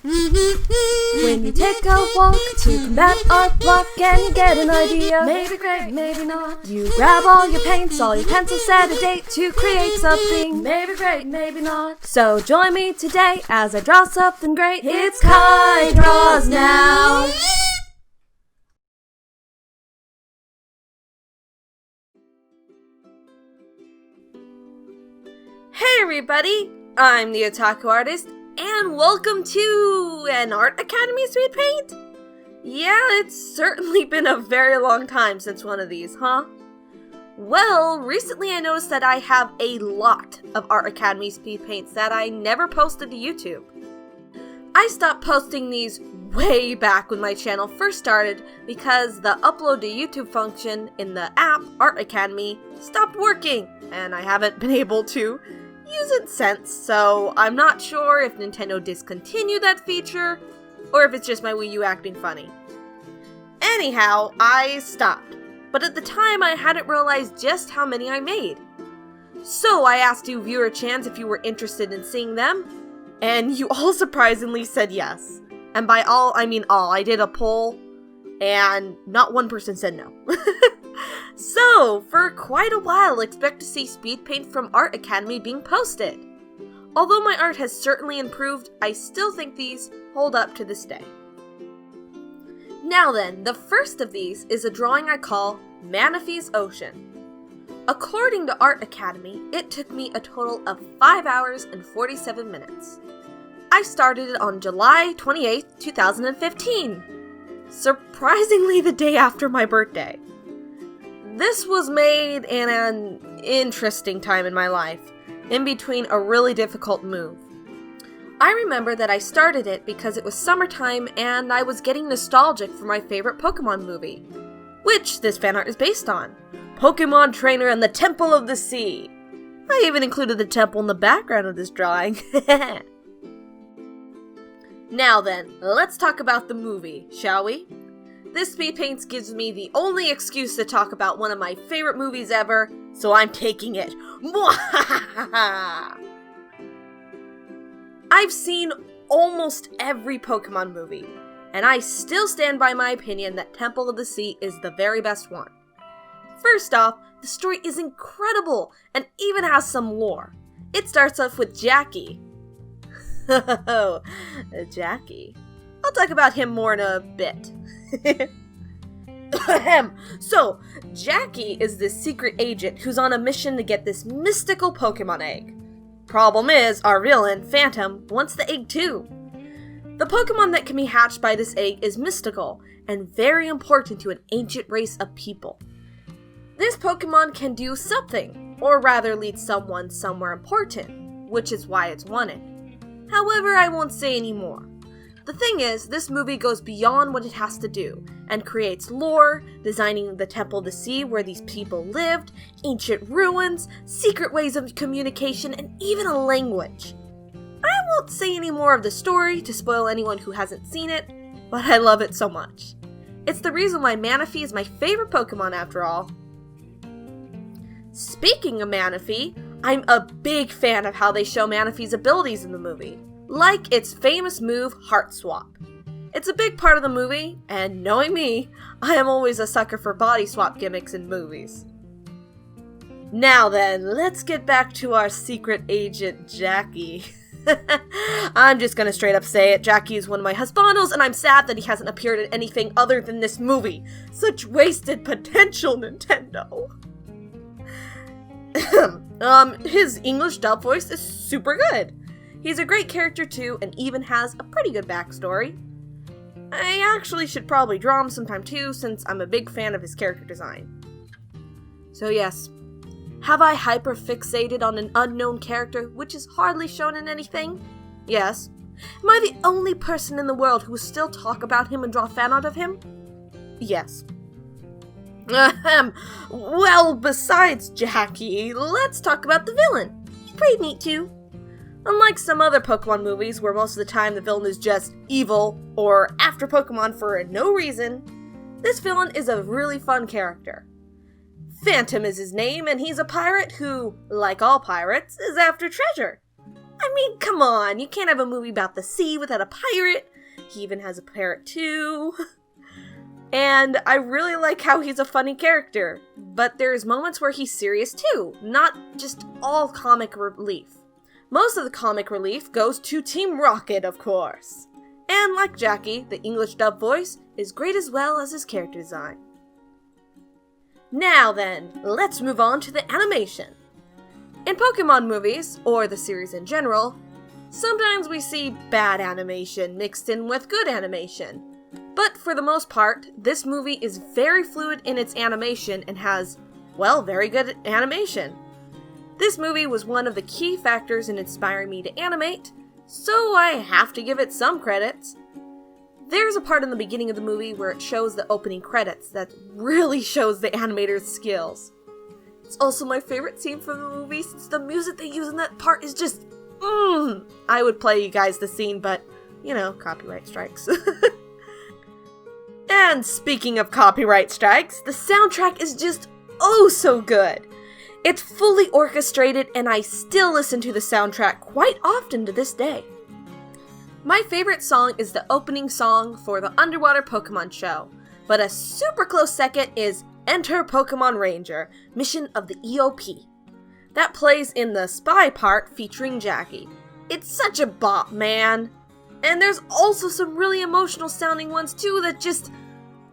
When you take a walk to combat art block and you get an idea, maybe great, maybe not. You grab all your paints, all your pencils, set a date to create something, maybe great, maybe not. So join me today as I draw something great. It's Kai Draws Now. Hey everybody, I'm the Otaku Artist, and welcome to an Art Academy Speedpaint? Yeah, it's certainly been a very long time since one of these, huh? Well, recently I noticed that I have a lot of Art Academy Speedpaints that I never posted to YouTube. I stopped posting these way back when my channel first started because the upload to YouTube function in the app, Art Academy, stopped working, and I haven't been able to use it since, so I'm not sure if Nintendo discontinued that feature, or if it's just my Wii U acting funny. Anyhow, I stopped, but at the time I hadn't realized just how many I made. So I asked you viewer chans if you were interested in seeing them, and you all surprisingly said yes. And by all, I mean all. I did a poll, and not one person said no. So, for quite a while, expect to see Speedpaint from Art Academy being posted. Although my art has certainly improved, I still think these hold up to this day. Now then, the first of these is a drawing I call Manaphy's Ocean. According to Art Academy, it took me a total of 5 hours and 47 minutes. I started it on July 28th, 2015. Surprisingly the day after my birthday. This was made in an interesting time in my life, in between a really difficult move. I remember that I started it because it was summertime and I was getting nostalgic for my favorite Pokemon movie, which this fan art is based on, Pokemon Trainer and the Temple of the Sea. I even included the temple in the background of this drawing. Now then, let's talk about the movie, shall we? This Speedpaint gives me the only excuse to talk about one of my favorite movies ever, so I'm taking it. I've seen almost every Pokemon movie, and I still stand by my opinion that Temple of the Sea is the very best one. First off, the story is incredible, and even has some lore. It starts off with Jackie. Jackie. I'll talk about him more in a bit. So, Jackie is this secret agent who's on a mission to get this mystical Pokemon egg. Problem is, our villain, Phantom, wants the egg too. The Pokemon that can be hatched by this egg is mystical, and very important to an ancient race of people. This Pokemon can do something, or rather lead someone somewhere important, which is why it's wanted. However, I won't say any more. The thing is, this movie goes beyond what it has to do, and creates lore, designing the Temple of the Sea where these people lived, ancient ruins, secret ways of communication, and even a language. I won't say any more of the story to spoil anyone who hasn't seen it, but I love it so much. It's the reason why Manaphy is my favorite Pokemon after all. Speaking of Manaphy, I'm a big fan of how they show Manaphy's abilities in the movie. Like its famous move, Heart Swap. It's a big part of the movie, and knowing me, I am always a sucker for body swap gimmicks in movies. Now then, let's get back to our secret agent, Jackie. I'm just gonna straight up say it, Jackie is one of my husbandos, and I'm sad that he hasn't appeared in anything other than this movie. Such wasted potential, Nintendo. His English dub voice is super good. He's a great character too, and even has a pretty good backstory. I actually should probably draw him sometime too, since I'm a big fan of his character design. So yes, have I hyper-fixated on an unknown character which is hardly shown in anything? Yes. Am I the only person in the world who will still talk about him and draw fan art of him? Yes. Well, besides Jackie, let's talk about the villain. He's pretty neat too. Unlike some other Pokemon movies where most of the time the villain is just evil or after Pokemon for no reason, this villain is a really fun character. Phantom is his name, and he's a pirate who, like all pirates, is after treasure. I mean, come on, you can't have a movie about the sea without a pirate. He even has a parrot too. And I really like how he's a funny character, but there's moments where he's serious too, not just all comic relief. Most of the comic relief goes to Team Rocket, of course. And like Jackie, the English dub voice is great as well as his character design. Now then, let's move on to the animation. In Pokemon movies, or the series in general, sometimes we see bad animation mixed in with good animation. But for the most part, this movie is very fluid in its animation and has, well, very good animation. This movie was one of the key factors in inspiring me to animate, so I have to give it some credits. There's a part in the beginning of the movie where it shows the opening credits that really shows the animator's skills. It's also my favorite scene from the movie since the music they use in that part is just, I would play you guys the scene, but, you know, copyright strikes. And speaking of copyright strikes, the soundtrack is just oh so good. It's fully orchestrated and I still listen to the soundtrack quite often to this day. My favorite song is the opening song for the underwater Pokemon show, but a super close second is Enter Pokemon Ranger, Mission of the EOP. That plays in the spy part featuring Jackie. It's such a bop, man. And there's also some really emotional sounding ones too that just,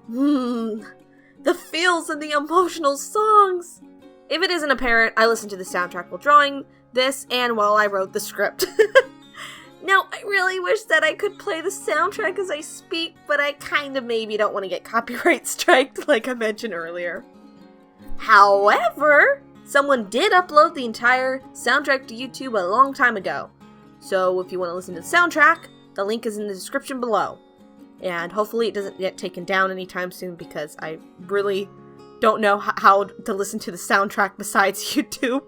the feels and the emotional songs. If it isn't apparent, I listened to the soundtrack while drawing this and while I wrote the script. Now, I really wish that I could play the soundtrack as I speak, but I kind of maybe don't want to get copyright striked like I mentioned earlier. However, someone did upload the entire soundtrack to YouTube a long time ago. So if you want to listen to the soundtrack, the link is in the description below. And hopefully it doesn't get taken down anytime soon because I really don't know how to listen to the soundtrack besides YouTube.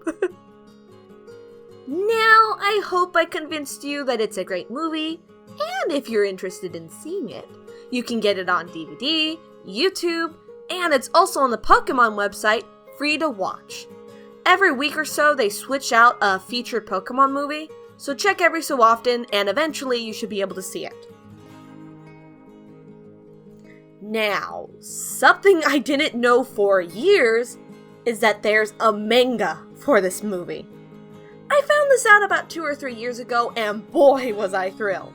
Now, I hope I convinced you that it's a great movie, and if you're interested in seeing it, you can get it on DVD, YouTube, and it's also on the Pokemon website, free to watch. Every week or so, they switch out a featured Pokemon movie, so check every so often, and eventually you should be able to see it. Now, something I didn't know for years is that there's a manga for this movie. I found this out about 2 or 3 years ago, and boy was I thrilled.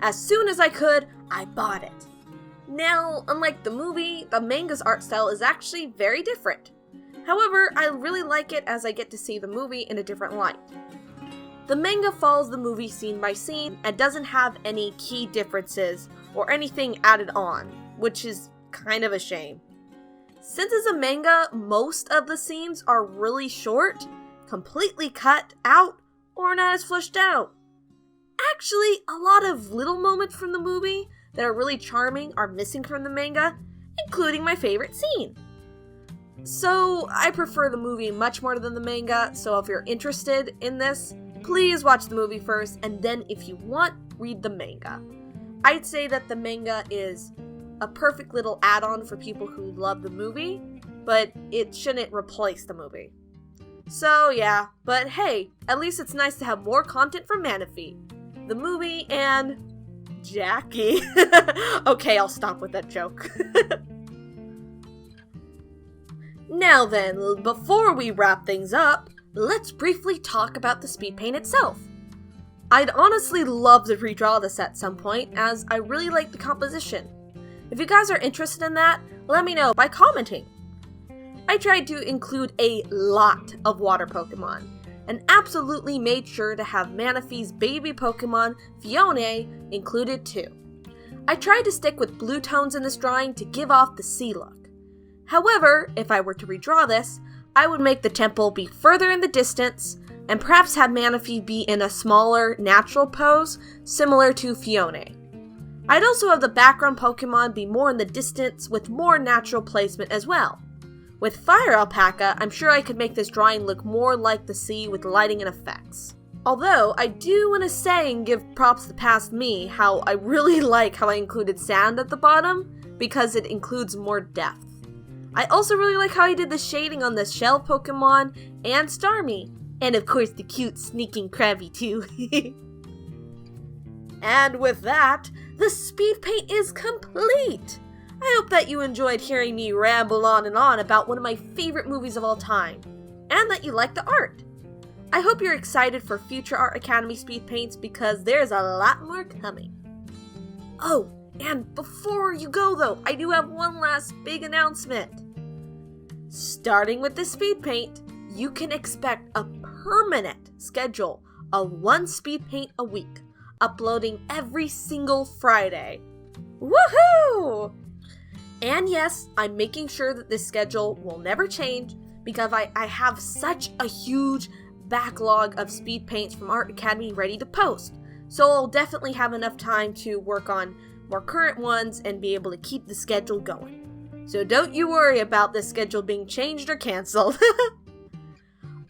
As soon as I could, I bought it. Now, unlike the movie, the manga's art style is actually very different. However, I really like it as I get to see the movie in a different light. The manga follows the movie scene by scene and doesn't have any key differences or anything added on, which is kind of a shame. Since it's a manga, most of the scenes are really short, completely cut out, or not as fleshed out. Actually, a lot of little moments from the movie that are really charming are missing from the manga, including my favorite scene. So, I prefer the movie much more than the manga, so if you're interested in this, please watch the movie first, and then if you want, read the manga. I'd say that the manga is a perfect little add-on for people who love the movie, but it shouldn't replace the movie. So yeah, but hey, at least it's nice to have more content from Manaphy, the movie, and Jackie. Okay, I'll stop with that joke. Now then, before we wrap things up, let's briefly talk about the Speedpaint itself. I'd honestly love to redraw this at some point, as I really like the composition. If you guys are interested in that, let me know by commenting. I tried to include a lot of water Pokemon, and absolutely made sure to have Manaphy's baby Pokemon, Fione, included too. I tried to stick with blue tones in this drawing to give off the sea look. However, if I were to redraw this, I would make the temple be further in the distance, and perhaps have Manaphy be in a smaller, natural pose, similar to Fione. I'd also have the background Pokemon be more in the distance with more natural placement as well. With Fire Alpaca, I'm sure I could make this drawing look more like the sea with lighting and effects. Although, I do want to say and give props to past me how I really like how I included sand at the bottom, because it includes more depth. I also really like how I did the shading on the shell Pokemon and Starmie, And of course the cute sneaking Krabby too. And with that, the speed paint is complete! I hope that you enjoyed hearing me ramble on and on about one of my favorite movies of all time, and that you like the art. I hope you're excited for future Art Academy speed paints because there's a lot more coming. Oh, and before you go though, I do have one last big announcement. Starting with the speed paint, you can expect a permanent schedule of one speed paint a week, uploading every single Friday. Woohoo! And yes, I'm making sure that this schedule will never change because I have such a huge backlog of speed paints from Art Academy ready to post. So I'll definitely have enough time to work on more current ones and be able to keep the schedule going. So don't you worry about the schedule being changed or canceled.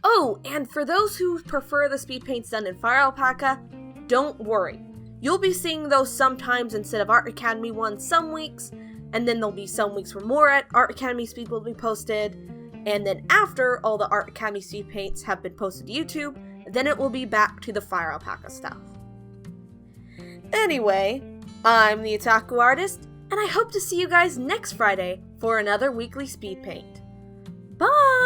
Oh, and for those who prefer the speed paints done in Fire Alpaca, don't worry. You'll be seeing those sometimes instead of Art Academy ones some weeks, and then there'll be some weeks where more at Art Academy speed will be posted, and then after all the Art Academy speed paints have been posted to YouTube, then it will be back to the Fire Alpaca stuff. Anyway, I'm the Otaku Artist, and I hope to see you guys next Friday for another weekly speed paint. Bye!